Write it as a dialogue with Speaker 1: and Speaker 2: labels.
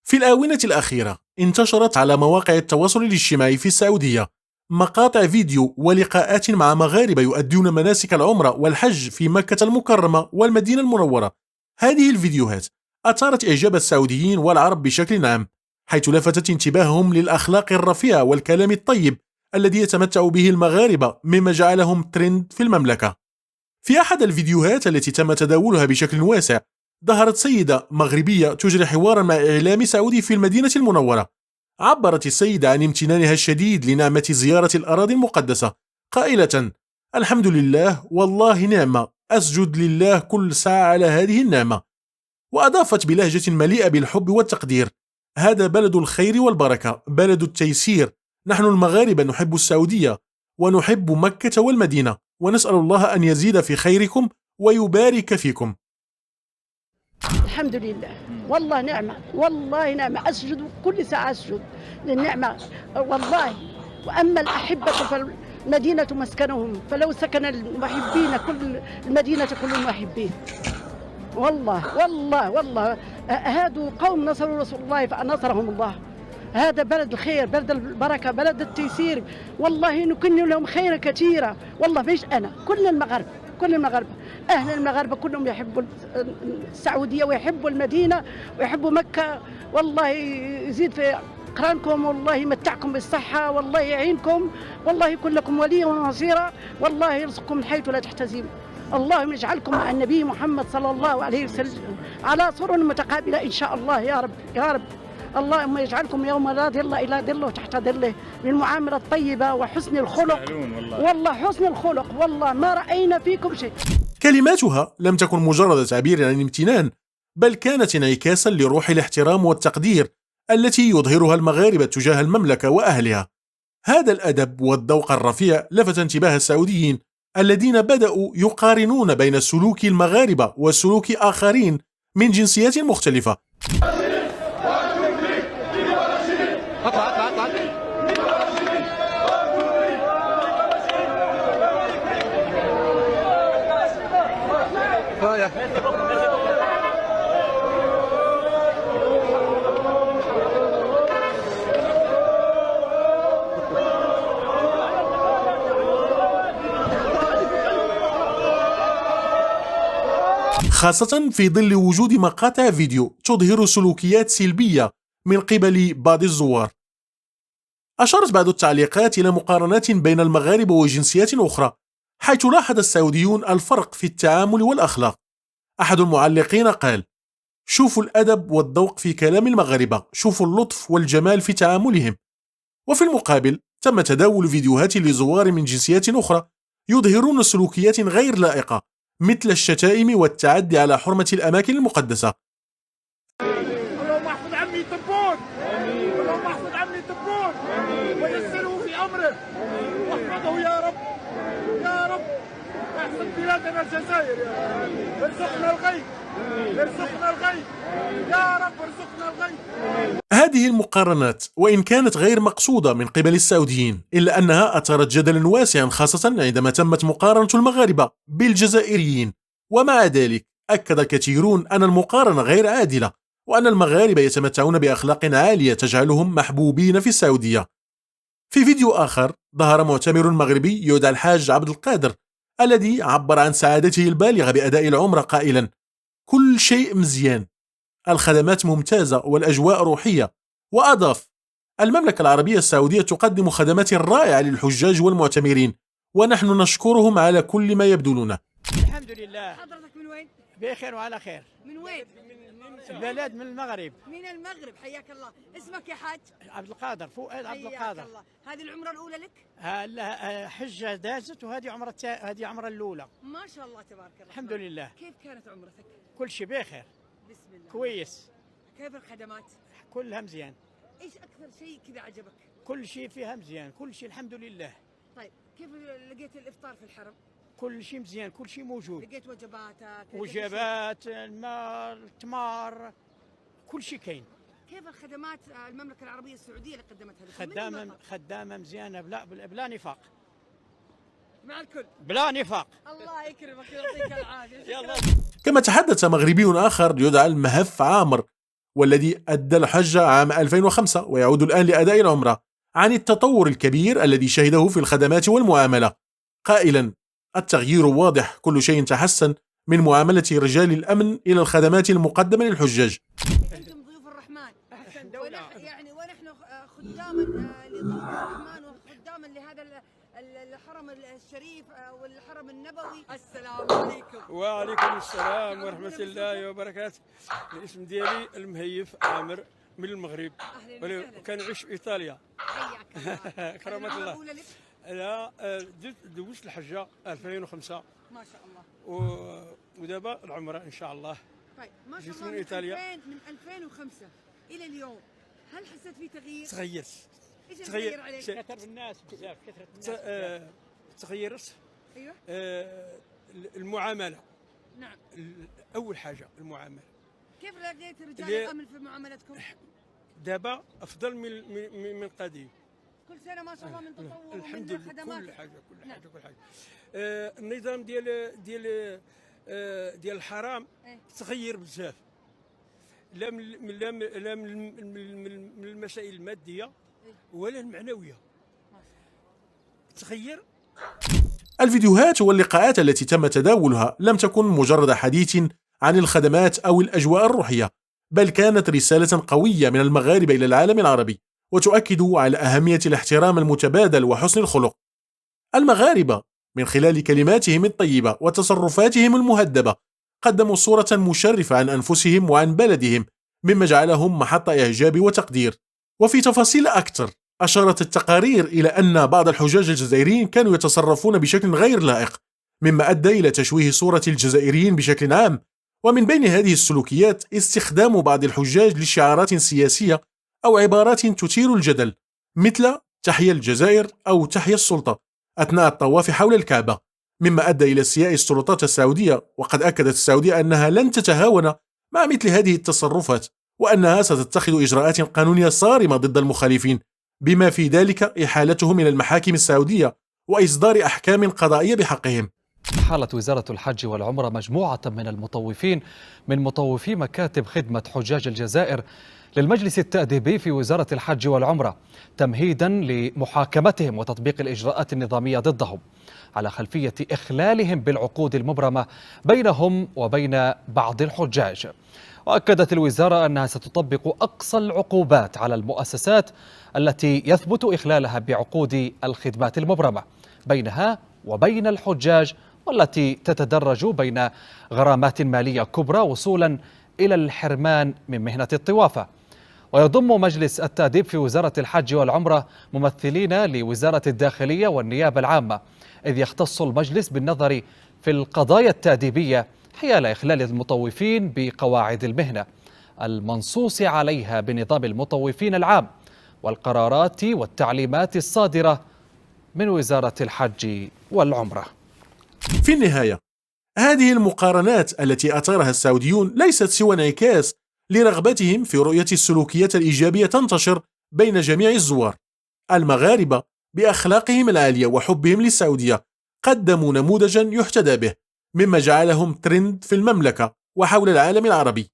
Speaker 1: في الآونة الأخيرة انتشرت على مواقع التواصل الاجتماعي في السعودية مقاطع فيديو ولقاءات مع مغاربة يؤدون مناسك العمرة والحج في مكة المكرمة والمدينة المنورة. هذه الفيديوهات أثارت إعجاب السعوديين والعرب بشكل عام، حيث لفتت انتباههم للأخلاق الرفيعة والكلام الطيب الذي يتمتع به المغاربة، مما جعلهم ترند في المملكة. في أحد الفيديوهات التي تم تداولها بشكل واسع، ظهرت سيدة مغربية تجري حوارا مع إعلامي سعودي في المدينة المنورة. عبرت السيدة عن امتنانها الشديد لنعمة زيارة الأراضي المقدسة، قائلة: الحمد لله، والله نعمة، أسجد لله كل ساعة على هذه النعمة. وأضافت بلهجة مليئة بالحب والتقدير: هذا بلد الخير والبركة، بلد التيسير. نحن المغاربة نحب السعودية ونحب مكة والمدينة، ونسأل الله أن يزيد في خيركم ويبارك فيكم.
Speaker 2: الحمد لله، والله نعمة، والله نعمة، أسجد كل ساعة، أسجد للنعمة والله. وأما الأحبة فالمدينة مسكنهم، فلو سكن المحبين كل المدينة كلهم محبين. والله والله والله هادوا قوم نصروا رسول الله فنصرهم الله. هذا بلد الخير، بلد البركة، بلد التيسير، والله نكن لهم خير كثيرة. والله مش أنا، كل المغاربة، كل المغاربة، أهل المغاربة كلهم يحبوا السعودية ويحبوا المدينة ويحبوا مكة. والله يزيد في قرانكم، والله يمتعكم بالصحة، والله يعينكم، والله يكون لكم وليا ونصيرا، والله يرزقكم من حيث لا تحتسبون. اللهم يجعلكم مع النبي محمد صلى الله عليه وسلم على سرر متقابلة إن شاء الله يا رب يا رب. اللهم يجعلكم يوم لا ظل إلا ظله تحت ظله بالمعاملة الطيبة وحسن الخلق. والله حسن الخلق، والله ما رأينا فيكم شيء.
Speaker 1: كلماتها لم تكن مجرد تعبير عن امتنان، بل كانت انعكاسا لروح الاحترام والتقدير التي يظهرها المغاربة تجاه المملكة وأهلها. هذا الأدب والذوق الرفيع لفت انتباه السعوديين الذين بدأوا يقارنون بين سلوك المغاربة وسلوك آخرين من جنسيات مختلفة. خاصة في ظل وجود مقاطع فيديو تظهر سلوكيات سلبية من قبل بعض الزوار. أشارت بعض التعليقات إلى مقارنات بين المغاربة وجنسيات أخرى، حيث لاحظ السعوديون الفرق في التعامل والأخلاق. أحد المعلقين قال: شوفوا الأدب والذوق في كلام المغاربة، شوفوا اللطف والجمال في تعاملهم. وفي المقابل تم تداول فيديوهات لزوار من جنسيات أخرى يظهرون سلوكيات غير لائقة، مثل الشتائم والتعدي على حرمة الأماكن المقدسة.
Speaker 3: اللهم احفظ عمي تبون، اللهم احفظ عمي تبون ويسره في أمره واحفظه يا رب يا رب. احفظ بلادنا الجزائر يا رب، ارزقنا الغيث، ارزقنا الغيث يا رب، ارزقنا الغيث.
Speaker 1: هذه المقارنات وإن كانت غير مقصودة من قبل السعوديين، إلا أنها أثارت جدلا واسعا، خاصة عندما تمت مقارنة المغاربة بالجزائريين. ومع ذلك أكد الكثيرون أن المقارنة غير عادلة، وأن المغاربة يتمتعون بأخلاق عالية تجعلهم محبوبين في السعودية. في فيديو آخر ظهر معتمر مغربي يدعى الحاج عبد القادر، الذي عبر عن سعادته البالغة بأداء العمرة قائلا: كل شيء مزيان، الخدمات ممتازة والأجواء روحية. وأضاف: المملكة العربية السعودية تقدم خدمات رائعة للحجاج والمعتمرين، ونحن نشكرهم على كل ما يبذلونه.
Speaker 4: الحمد لله.
Speaker 5: حضرتك من وين؟
Speaker 4: بخير وعلى خير.
Speaker 5: من وين؟
Speaker 4: بلد من المغرب.
Speaker 5: من المغرب، حياك الله. اسمك يا حاج؟
Speaker 4: عبد القادر، فؤاد عبد
Speaker 5: حياك
Speaker 4: القادر.
Speaker 5: الله. هذه العمرة الأولى لك؟
Speaker 4: حجة دازت، وهذه هذه عمرة الأولى.
Speaker 5: ما شاء الله تبارك الله.
Speaker 4: الحمد لله.
Speaker 5: كيف كانت عمرتك؟
Speaker 4: كل شيء بخير.
Speaker 5: بسم الله.
Speaker 4: كويس.
Speaker 5: كيف الخدمات؟
Speaker 4: كلها مزيان.
Speaker 5: ايش أكثر شيء كذا عجبك؟
Speaker 4: كل شيء فيها مزيان، كل شيء الحمد لله.
Speaker 5: طيب كيف لقيت الإفطار في الحرم؟
Speaker 4: كل شيء مزيان، كل شيء موجود.
Speaker 5: لقيت وجباتك؟
Speaker 4: وجبات، الماء، التمار، كل شيء كاين.
Speaker 5: كيف الخدمات المملكة العربية السعودية اللي قدمتها لكم؟
Speaker 4: خدامة مزيانة، بلا نفاق.
Speaker 5: مع الكل
Speaker 4: بلا نفاق.
Speaker 5: الله يكرمك ويعطيك العافية.
Speaker 4: يلا.
Speaker 1: كما تحدث مغربي آخر يدعى المهف عامر، والذي أدى الحج عام 2005 ويعود الآن لأداء العمرة، عن التطور الكبير الذي شهده في الخدمات والمعاملة، قائلا: التغيير واضح، كل شيء تحسن، من معاملة رجال الأمن إلى الخدمات المقدمة للحجاج.
Speaker 5: انتم ضيوف الرحمن ونحن خداما لضيوف الرحمن وخداما لهذا الحرم الشريف والحرم النبوي. السلام عليكم.
Speaker 6: وعليكم السلام ورحمة الله وبركاته. الاسم ديالي المهيف عامر من المغرب، وكنعيش في إيطاليا.
Speaker 5: حياك الله.
Speaker 6: كرامة الله. لا دوزت الحجة 2005
Speaker 5: ما شاء الله،
Speaker 6: ودابا العمرة إن شاء الله.
Speaker 5: طيب ما شاء
Speaker 6: جيت
Speaker 5: الله
Speaker 6: من إيطاليا
Speaker 5: من 2005 إلى اليوم، هل حسيت في تغيير؟
Speaker 6: تغيرت.
Speaker 5: ايش تغير عليك؟
Speaker 4: كثرة الناس بزاف، كثرة الناس.
Speaker 5: ايوه
Speaker 6: المعاملة.
Speaker 5: نعم.
Speaker 6: أول حاجة المعاملة.
Speaker 5: كيف لقيت رجال الأمن في معاملتكم؟
Speaker 6: دابا أفضل من قديم.
Speaker 5: كل سنة ما شاء الله من تطور
Speaker 6: الحمد
Speaker 5: ومن
Speaker 6: لله.
Speaker 5: خدمات.
Speaker 6: كل حاجة النظام ديال الحرام تغير بزاف، لا من المسائل المادية ولا المعنوية، تغير.
Speaker 1: الفيديوهات واللقاءات التي تم تداولها لم تكن مجرد حديث عن الخدمات أو الأجواء الروحية، بل كانت رسالة قوية من المغاربة إلى العالم العربي، وتؤكد على أهمية الاحترام المتبادل وحسن الخلق. المغاربة من خلال كلماتهم الطيبة وتصرفاتهم المهذبة قدموا صورة مشرفة عن أنفسهم وعن بلدهم، مما جعلهم محط إعجاب وتقدير. وفي تفاصيل أكثر، أشارت التقارير إلى أن بعض الحجاج الجزائريين كانوا يتصرفون بشكل غير لائق، مما أدى إلى تشويه صورة الجزائريين بشكل عام. ومن بين هذه السلوكيات استخدام بعض الحجاج لشعارات سياسية أو عبارات تثير الجدل، مثل تحيا الجزائر أو تحيا السلطة، أثناء الطواف حول الكعبة، مما أدى إلى استياء السلطات السعودية. وقد أكدت السعودية أنها لن تتهاون مع مثل هذه التصرفات، وأنها ستتخذ إجراءات قانونية صارمة ضد المخالفين، بما في ذلك إحالتهم إلى المحاكم السعودية وإصدار أحكام قضائية بحقهم.
Speaker 7: حالت وزارة الحج والعمرة مجموعة من المطوفين من مطوفي مكاتب خدمة حجاج الجزائر للمجلس التأديبي في وزارة الحج والعمرة، تمهيدا لمحاكمتهم وتطبيق الإجراءات النظامية ضدهم على خلفية إخلالهم بالعقود المبرمة بينهم وبين بعض الحجاج. وأكدت الوزارة أنها ستطبق أقصى العقوبات على المؤسسات التي يثبت إخلالها بعقود الخدمات المبرمة بينها وبين الحجاج، والتي تتدرج بين غرامات مالية كبرى وصولا إلى الحرمان من مهنة الطوافة. ويضم مجلس التأديب في وزارة الحج والعمرة ممثلين لوزارة الداخلية والنيابة العامة، إذ يختص المجلس بالنظر في القضايا التأديبية حيال إخلال المطوفين بقواعد المهنة المنصوص عليها بنظام المطوفين العام والقرارات والتعليمات الصادرة من وزارة الحج والعمرة.
Speaker 1: في النهاية، هذه المقارنات التي أثارها السعوديون ليست سوى انعكاس لرغبتهم في رؤية السلوكيات الإيجابية تنتشر بين جميع الزوار. المغاربة بأخلاقهم العالية وحبهم للسعودية قدموا نموذجا يحتذى به، مما جعلهم ترند في المملكة وحول العالم العربي.